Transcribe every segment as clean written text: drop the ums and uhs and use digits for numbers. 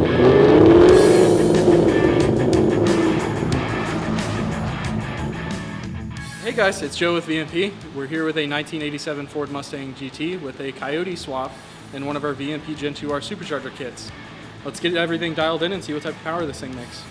Hey guys, it's Joe with VMP. We're here with a 1987 Ford Mustang GT with a Coyote swap and one of our VMP Gen2R supercharger kits. Let's get everything dialed in and see what type of power this thing makes.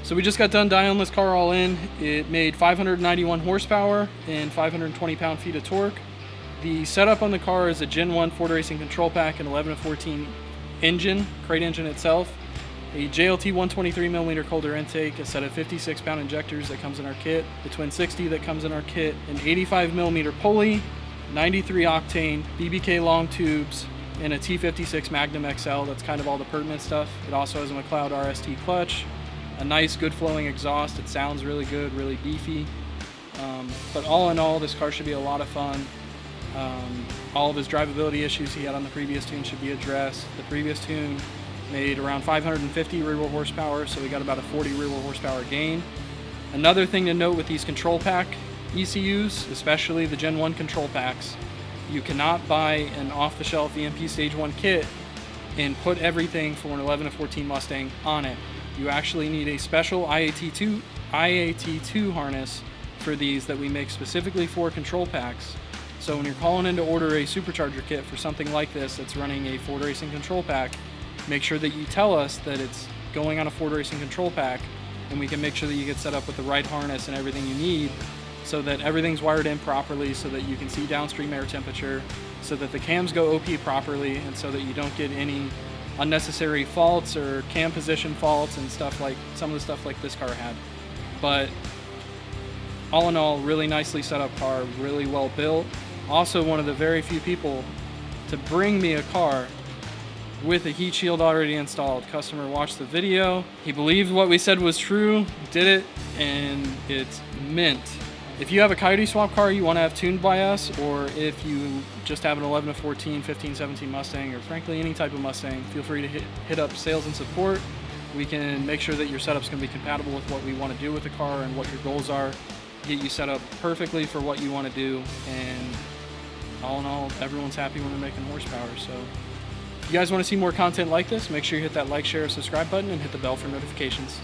So we just got done dialing this car all in. It made 591 horsepower and 520 pound-feet of torque. The setup on the car is a Gen 1 Ford Racing control pack, an 11 to 14 engine, crate engine itself, a JLT 123mm cold air intake, a set of 56 pound injectors that comes in our kit, the Twin 60 that comes in our kit, an 85mm pulley, 93 octane, BBK long tubes, and a T56 Magnum XL. That's kind of all the pertinent stuff. It also has a McLeod RST clutch, a nice good flowing exhaust. It sounds really good, really beefy. But all in all, this car should be a lot of fun. All of his drivability issues he had on the previous tune should be addressed. The previous tune made around 550 rear-wheel horsepower, so we got about a 40 rear-wheel horsepower gain. Another thing to note with these control pack ECUs, especially the Gen 1 control packs, you cannot buy an off-the-shelf VMP Stage 1 kit and put everything for an 11 to 14 Mustang on it. You actually need a special IAT2 harness for these that we make specifically for control packs. So when you're calling in to order a supercharger kit for something like this that's running a Ford Racing control pack, make sure that you tell us that it's going on a Ford Racing control pack, and we can make sure that you get set up with the right harness and everything you need so that everything's wired in properly, so that you can see downstream air temperature, so that the cams go OP properly, and so that you don't get any unnecessary faults or cam position faults and stuff like some of the stuff like this car had. But all in all, really nicely set up car, really well built. Also one of the very few people to bring me a car with a heat shield already installed. Customer watched the video, he believed what we said was true, did it, and it's mint. If you have a Coyote swap car you want to have tuned by us, or if you just have an 11 to 14, 15, 17 Mustang, or frankly any type of Mustang, feel free to hit up sales and support. We can make sure that your setup's going to be compatible with what we want to do with the car and what your goals are. Get you set up perfectly for what you want to do, and all in all, everyone's happy when they're making horsepower. So if you guys want to see more content like this, make sure you hit that like, share, subscribe button and hit the bell for notifications.